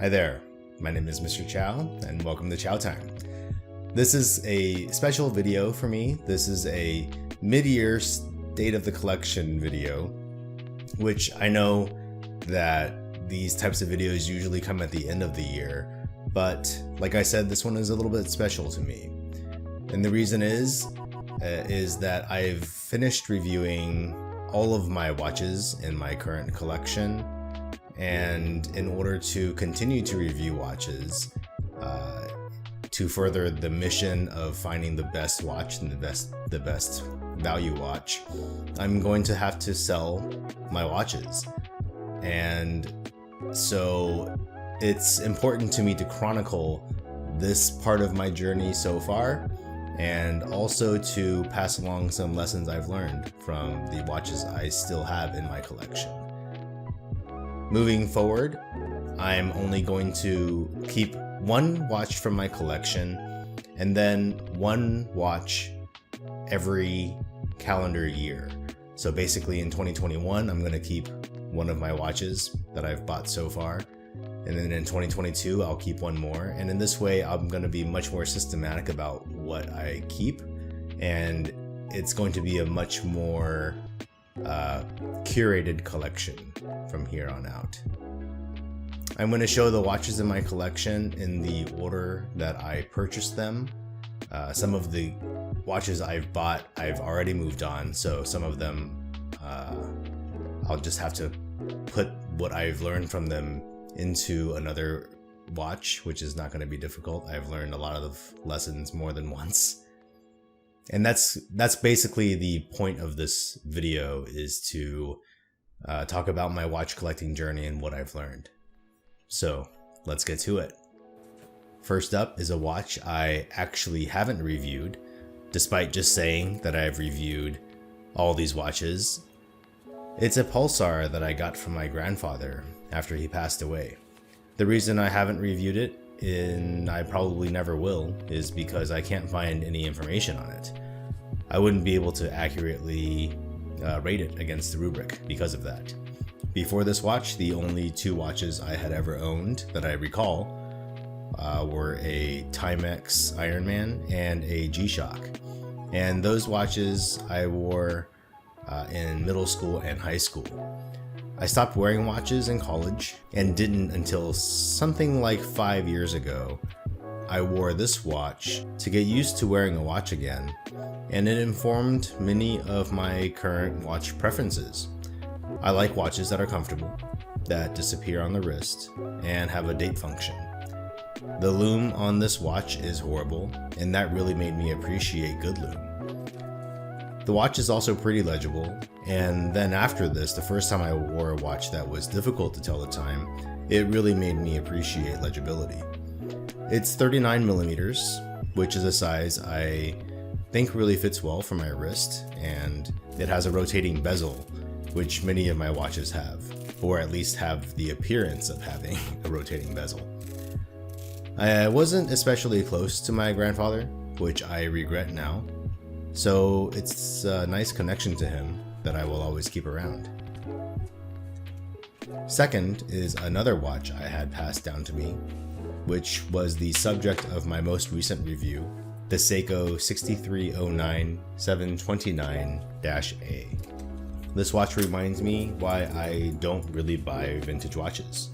Hi there, my name is Mr. Chow and welcome to Chow Time. This is a special video for me. This is a mid-year state of the collection video, which I know that these types of videos usually come at the end of the year, but like I said, this one is a little bit special to me. And the reason is that I've finished reviewing all of my watches in my current collection. And in order to continue to review watches, to further the mission of finding the best watch and the best value watch, I'm going to have to sell my watches. And so it's important to me to chronicle this part of my journey so far, and also to pass along some lessons I've learned from the watches I still have in my collection. Moving forward, I'm only going to keep one watch from my collection and then one watch every calendar year. So basically in 2021, I'm going to keep one of my watches that I've bought so far. And then in 2022, I'll keep one more. And in this way, I'm going to be much more systematic about what I keep. And it's going to be a much more curated collection from here on out. I'm going to show the watches in my collection in the order that I purchased them. Some of the watches I've bought, I've already moved on, so some of them I'll just have to put what I've learned from them into another watch, which is not going to be difficult. I've learned a lot of lessons more than once. And that's basically the point of this video, is to talk about my watch collecting journey and what I've learned. So let's get to it. First up is a watch I actually haven't reviewed, despite just saying that I've reviewed all these watches. It's a Pulsar that I got from my grandfather after he passed away. The reason I haven't reviewed it, and I probably never will, is because I can't find any information on it. I wouldn't be able to accurately rate it against the rubric because of that. Before this watch, the only two watches I had ever owned that I recall were a Timex Ironman and a G-Shock. And those watches I wore in middle school and high school. I stopped wearing watches in college and didn't until something like 5 years ago. I wore this watch to get used to wearing a watch again, and it informed many of my current watch preferences. I like watches that are comfortable, that disappear on the wrist, and have a date function. The lume on this watch is horrible, and that really made me appreciate good lume. The watch is also pretty legible, and then after this, the first time I wore a watch that was difficult to tell the time, it really made me appreciate legibility. It's 39 millimeters, which is a size I think really fits well for my wrist, and it has a rotating bezel, which many of my watches have, or at least have the appearance of having a rotating bezel. I wasn't especially close to my grandfather, which I regret now. So it's a nice connection to him that I will always keep around. Second is another watch I had passed down to me, which was the subject of my most recent review, the Seiko 6309-729-A. This watch reminds me why I don't really buy vintage watches.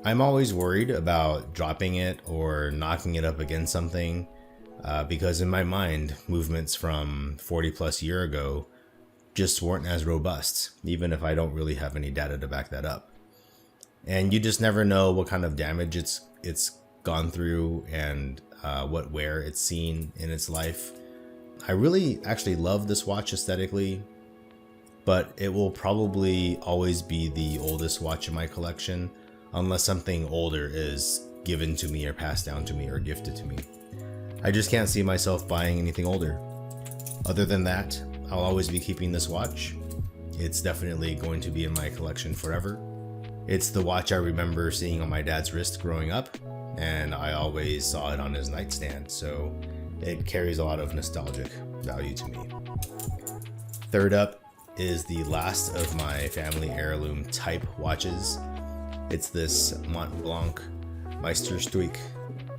I'm always worried about dropping it or knocking it up against something, because in my mind, movements from 40 plus years ago just weren't as robust, even if I don't really have any data to back that up. And you just never know what kind of damage it's gone through and what wear it's seen in its life. I really actually love this watch aesthetically, but it will probably always be the oldest watch in my collection unless something older is given to me or passed down to me or gifted to me. I just can't see myself buying anything older. Other than that, I'll always be keeping this watch. It's definitely going to be in my collection forever. It's the watch I remember seeing on my dad's wrist growing up, and I always saw it on his nightstand, so it carries a lot of nostalgic value to me. Third up is the last of my family heirloom type watches. It's this Montblanc Meisterstuck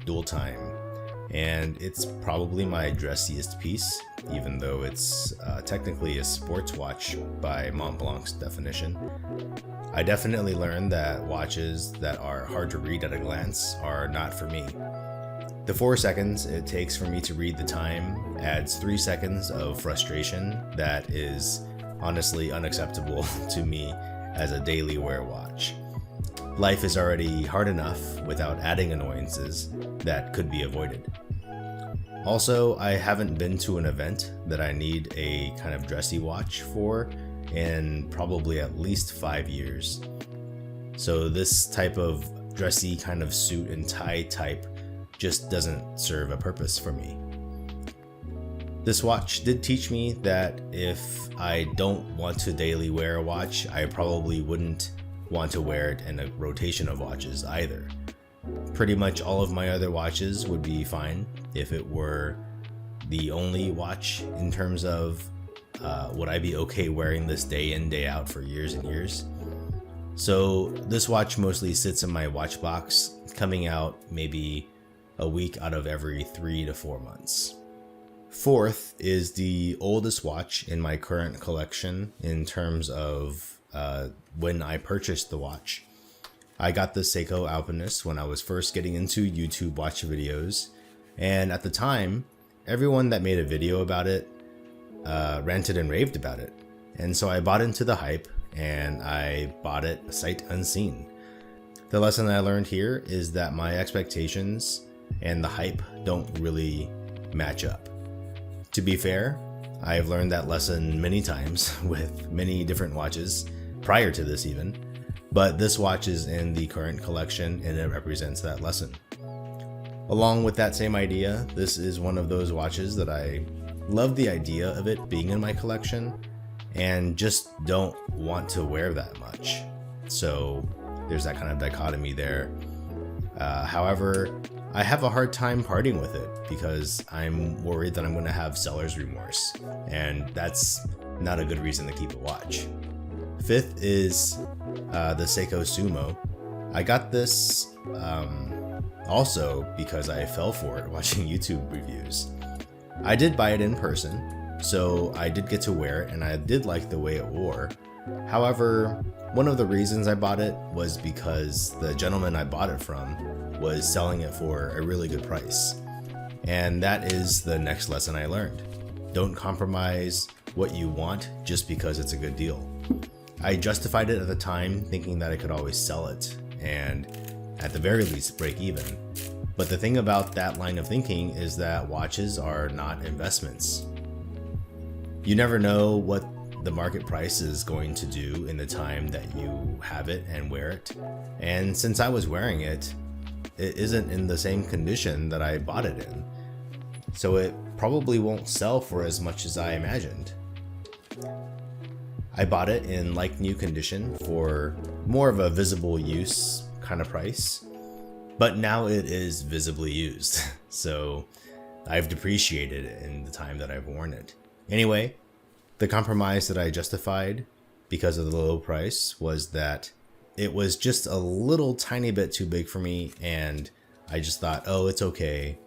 dual time, and it's probably my dressiest piece, even though it's technically a sports watch by Montblanc's definition. I definitely learned that watches that are hard to read at a glance are not for me. The 4 seconds it takes for me to read the time adds 3 seconds of frustration that is honestly unacceptable to me as a daily wear watch. Life is already hard enough without adding annoyances that could be avoided. Also, I haven't been to an event that I need a kind of dressy watch for in probably at least 5 years. So this type of dressy kind of suit and tie type just doesn't serve a purpose for me. This watch did teach me that if I don't want to daily wear a watch, I probably wouldn't want to wear it in a rotation of watches either. Pretty much all of my other watches would be fine if it were the only watch in terms of would I be okay wearing this day in, day out for years and years. So this watch mostly sits in my watch box, coming out maybe a week out of every 3 to 4 months. Fourth is the oldest watch in my current collection in terms of when I purchased the watch. I got the Seiko Alpinist when I was first getting into YouTube watch videos, and at the time, everyone that made a video about it ranted and raved about it. And so I bought into the hype and I bought it sight unseen. The lesson I learned here is that my expectations and the hype don't really match up. To be fair, I've learned that lesson many times with many different watches prior to this even, but this watch is in the current collection and it represents that lesson. Along with that same idea, this is one of those watches that I love the idea of it being in my collection and just don't want to wear that much. So there's that kind of dichotomy there. However, I have a hard time parting with it because I'm worried that I'm going to have seller's remorse, and that's not a good reason to keep a watch. Fifth is the Seiko Sumo. I got this also because I fell for it watching YouTube reviews. I did buy it in person, so I did get to wear it and I did like the way it wore. However, one of the reasons I bought it was because the gentleman I bought it from was selling it for a really good price. And that is the next lesson I learned. Don't compromise what you want just because it's a good deal. I justified it at the time thinking that I could always sell it and at the very least break even. But the thing about that line of thinking is that watches are not investments. You never know what the market price is going to do in the time that you have it and wear it. And since I was wearing it, it isn't in the same condition that I bought it in. So it probably won't sell for as much as I imagined. I bought it in like new condition for more of a visible use kind of price, but now it is visibly used. So I've depreciated it in the time that I've worn it. Anyway, the compromise that I justified because of the low price was that it was just a little tiny bit too big for me, and I just thought, oh, it's okay.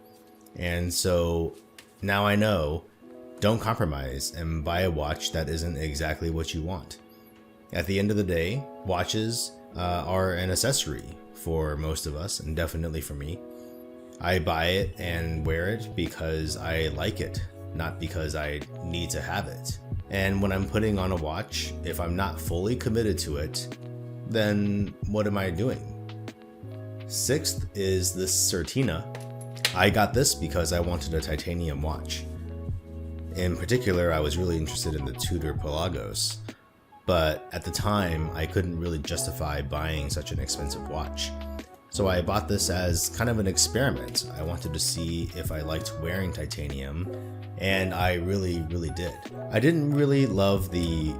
And so now I know, don't compromise and buy a watch that isn't exactly what you want. At the end of the day, watches are an accessory for most of us, and definitely for me. I buy it and wear it because I like it, not because I need to have it. And when I'm putting on a watch, if I'm not fully committed to it, then what am I doing? Sixth is this Certina. I got this because I wanted a titanium watch. In particular, I was really interested in the Tudor Pelagos, but at the time, I couldn't really justify buying such an expensive watch. So I bought this as kind of an experiment. I wanted to see if I liked wearing titanium, and I really did. I didn't really love the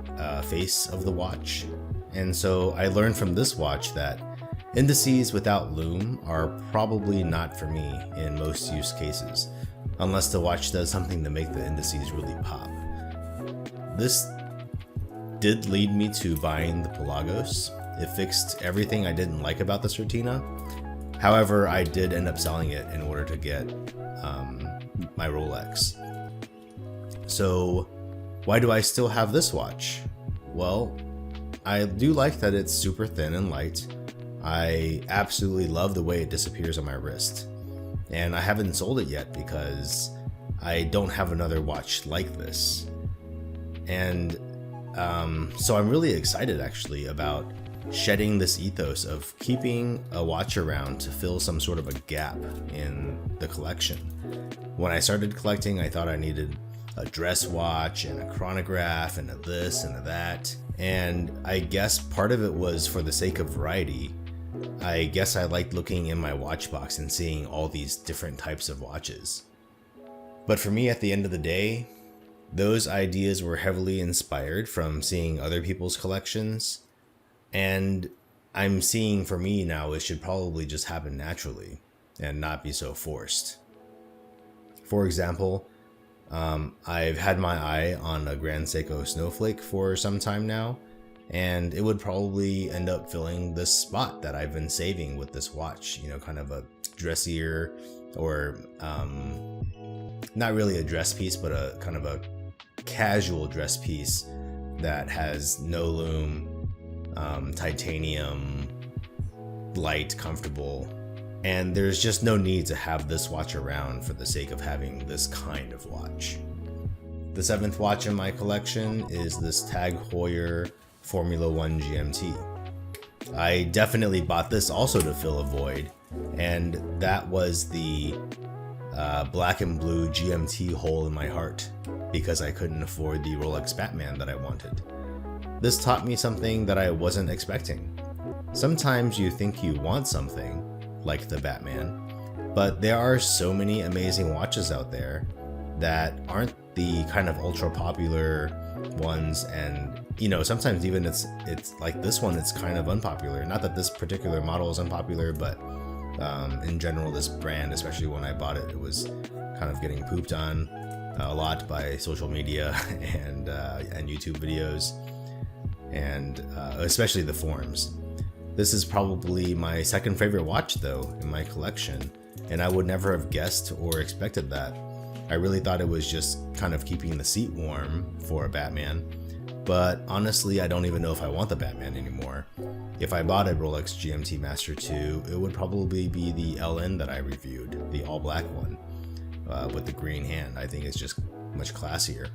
face of the watch, and so I learned from this watch that indices without lume are probably not for me in most use cases, unless the watch does something to make the indices really pop. This did lead me to buying the Pelagos, It fixed everything I didn't like about the Certina. However, I did end up selling it in order to get my Rolex. So why do I still have this watch? Well, I do like that it's super thin and light. I absolutely love the way it disappears on my wrist. And I haven't sold it yet because I don't have another watch like this. And so I'm really excited actually about shedding this ethos of keeping a watch around to fill some sort of a gap in the collection. When I started collecting, I thought I needed a dress watch and a chronograph and a this and a that. And I guess part of it was for the sake of variety. I guess I liked looking in my watch box and seeing all these different types of watches. But for me, at the end of the day, those ideas were heavily inspired from seeing other people's collections. And I'm seeing for me now, it should probably just happen naturally and not be so forced. For example, I've had my eye on a Grand Seiko Snowflake for some time now, and it would probably end up filling this spot that I've been saving with this watch, you know, kind of a dressier or not really a dress piece, but a kind of a casual dress piece that has no lume, titanium, light, comfortable, and there's just no need to have this watch around for the sake of having this kind of watch. The 7th watch in my collection is this Tag Heuer Formula 1 GMT. I definitely bought this also to fill a void, and that was the black and blue GMT hole in my heart because I couldn't afford the Rolex Batman that I wanted. This taught me something that I wasn't expecting. Sometimes you think you want something, like the Batman, but there are so many amazing watches out there that aren't the kind of ultra popular ones, and you know, sometimes even it's like this one, it's kind of unpopular. Not that this particular model is unpopular, but in general, this brand, especially when I bought it, it was kind of getting pooped on a lot by social media and YouTube videos, and especially the forums. This is probably my second favorite watch though in my collection, and I would never have guessed or expected that. I really thought it was just kind of keeping the seat warm for a Batman, but honestly I don't even know if I want the Batman anymore. If I bought a Rolex GMT Master II, it would probably be the LN that I reviewed, the all black one with the green hand. I think it's just much classier.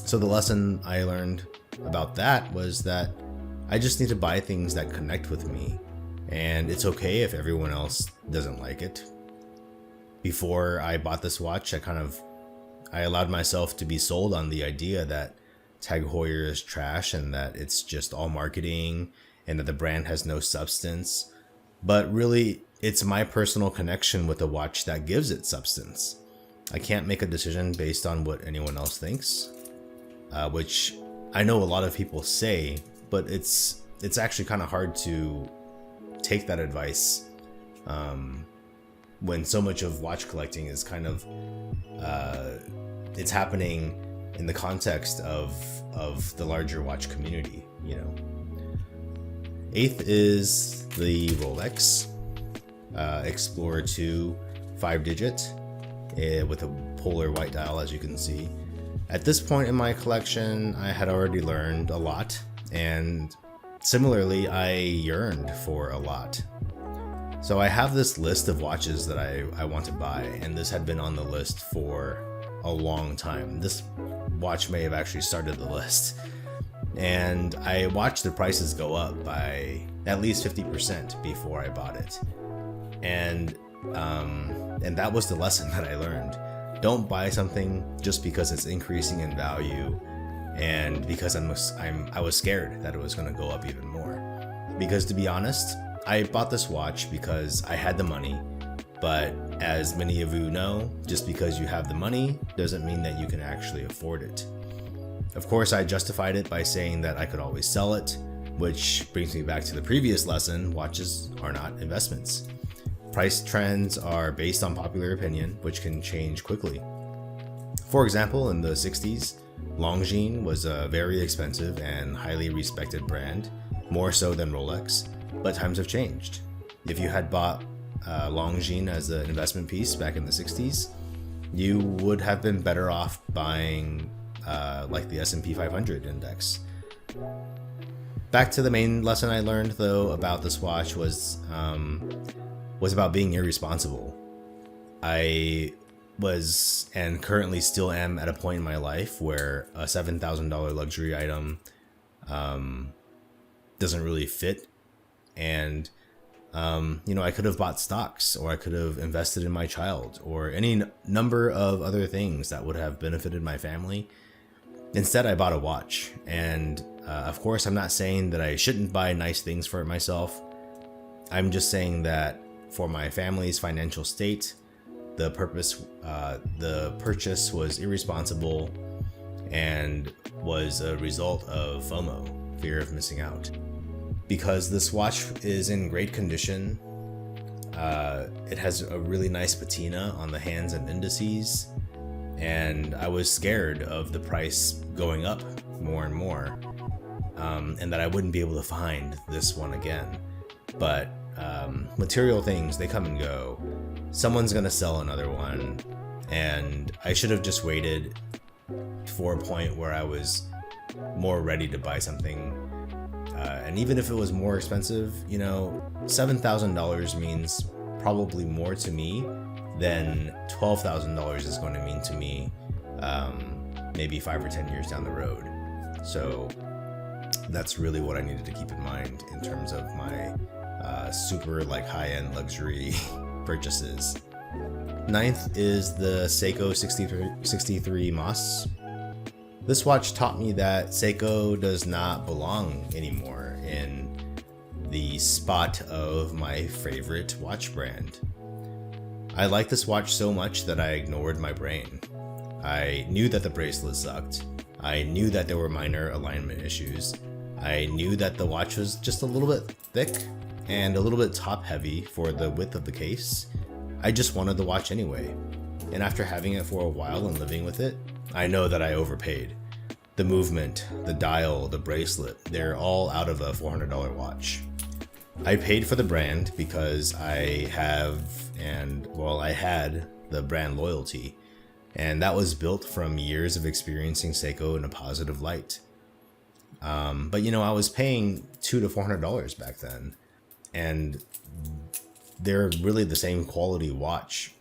So the lesson I learned about that was that I just need to buy things that connect with me, and it's okay if everyone else doesn't like it. Before I bought this watch, I allowed myself to be sold on the idea that Tag Heuer is trash and that it's just all marketing and that the brand has no substance. But really, it's my personal connection with the watch that gives it substance. I can't make a decision based on what anyone else thinks, which I know a lot of people say, but it's actually kind of hard to take that advice when so much of watch collecting is kind of it's happening in the context of the larger watch community, you know. 8th is the Rolex Explorer II 5-digit with a polar white dial, as you can see. At this point in my collection, I had already learned a lot, and similarly, I yearned for a lot. So I have this list of watches that I want to buy, and this had been on the list for a long time. This watch may have actually started the list. And I watched the prices go up by at least 50% before I bought it. And that was the lesson that I learned. Don't buy something just because it's increasing in value and because I was scared that it was going to go up even more. Because to be honest, I bought this watch because I had the money, but as many of you know, just because you have the money doesn't mean that you can actually afford it. Of course, I justified it by saying that I could always sell it, which brings me back to the previous lesson: watches are not investments. Price trends are based on popular opinion, which can change quickly. For example, in the 60s, Longines was a very expensive and highly respected brand, more so than Rolex, but times have changed. If you had bought Longines as an investment piece back in the 60s, you would have been better off buying like the S&P 500 index. Back to the main lesson I learned though about this watch was about being irresponsible. I was and currently still am at a point in my life where a $7,000 luxury item doesn't really fit, and I could have bought stocks, or I could have invested in my child, or any number of other things that would have benefited my family. Instead, I bought a watch, and of course, I'm not saying that I shouldn't buy nice things for myself. I'm just saying that for my family's financial state, the purchase was irresponsible and was a result of FOMO, fear of missing out. Because this watch is in great condition, it has a really nice patina on the hands and indices, and I was scared of the price going up more and more, and that I wouldn't be able to find this one again. But material things, they come and go. Someone's gonna sell another one, and I should have just waited for a point where I was more ready to buy something. And even if it was more expensive, $7,000 means probably more to me than $12,000 is going to mean to me maybe 5 or 10 years down the road. So that's really what I needed to keep in mind in terms of my super high-end luxury purchases. Ninth is the Seiko 63 MOS. This watch taught me that Seiko does not belong anymore in the spot of my favorite watch brand. I like this watch so much that I ignored my brain. I knew that the bracelet sucked. I knew that there were minor alignment issues. I knew that the watch was just a little bit thick and a little bit top heavy for the width of the case. I just wanted the watch anyway. And after having it for a while and living with it, I know that I overpaid. The movement, the dial, the bracelet, they're all out of a $400 watch. I paid for the brand because I had the brand loyalty, and that was built from years of experiencing Seiko in a positive light. But I was paying $200 to $400 back then, and they're really the same quality watch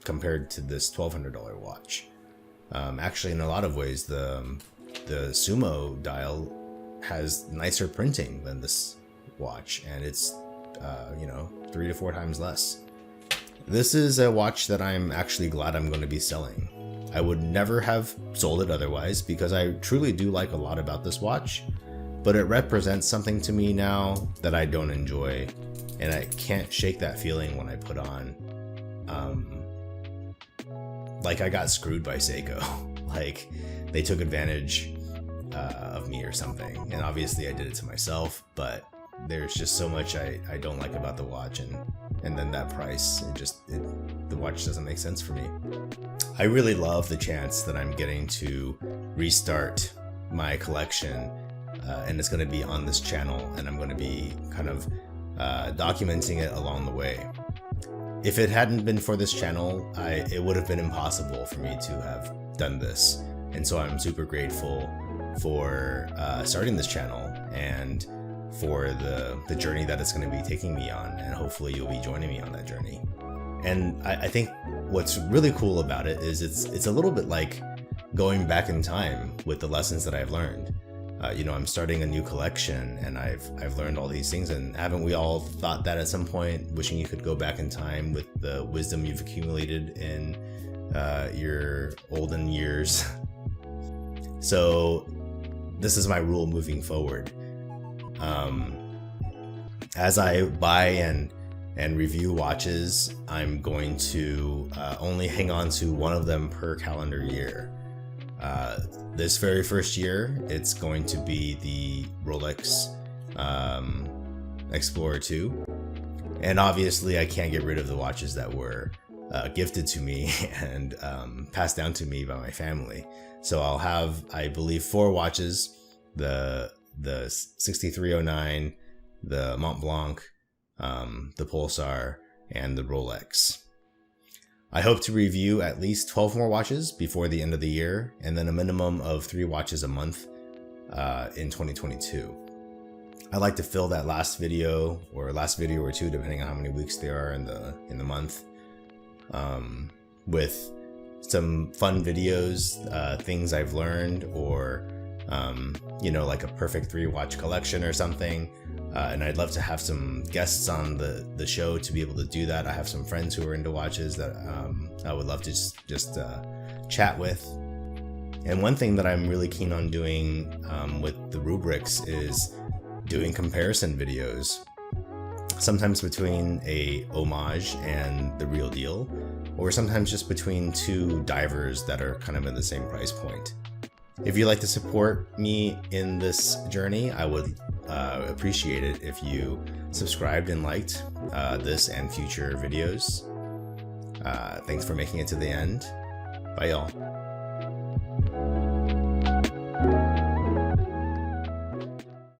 compared to this $1,200 watch. Actually, in a lot of ways, the Sumo dial has nicer printing than this watch, and it's 3 to 4 times less. This is a watch that I'm actually glad I'm going to be selling. I would never have sold it otherwise, because I truly do like a lot about this watch, but it represents something to me now that I don't enjoy, and I can't shake that feeling when I put on I got screwed by Seiko. They took advantage of me or something, and obviously I did it to myself, but there's just so much I don't like about the watch, and then that price, the watch doesn't make sense for me. I really love the chance that I'm getting to restart my collection, and it's going to be on this channel, and I'm going to be kind of documenting it along the way. If it hadn't been for this channel, it would have been impossible for me to have done this, and so I'm super grateful for starting this channel and for the journey that it's going to be taking me on, and hopefully you'll be joining me on that journey. And I think what's really cool about it is it's a little bit like going back in time with the lessons that I've learned. I'm starting a new collection, and I've learned all these things, and haven't we all thought that at some point, wishing you could go back in time with the wisdom you've accumulated in your olden years? So this is my rule moving forward. As I buy and review watches, I'm going to only hang on to one of them per calendar year. This very first year, it's going to be the Rolex Explorer II. And obviously I can't get rid of the watches that were gifted to me and passed down to me by my family. So I'll have, I believe, 4 watches. The the 6309, the Montblanc, the Pulsar, and the Rolex. I hope to review at least 12 more watches before the end of the year, and then a minimum of 3 watches a month in 2022. I'd like to fill that last video or two, depending on how many weeks there are in the month, with some fun videos, things I've learned, or like a perfect 3-watch collection or something. And I'd love to have some guests on the show to be able to do that. I have some friends who are into watches that I would love to just chat with. And one thing that I'm really keen on doing with the rubrics is doing comparison videos, sometimes between a homage and the real deal, or sometimes just between 2 divers that are kind of in the same price point. If you'd like to support me in this journey, I would appreciate it if you subscribed and liked this and future videos. Thanks for making it to the end. Bye, y'all.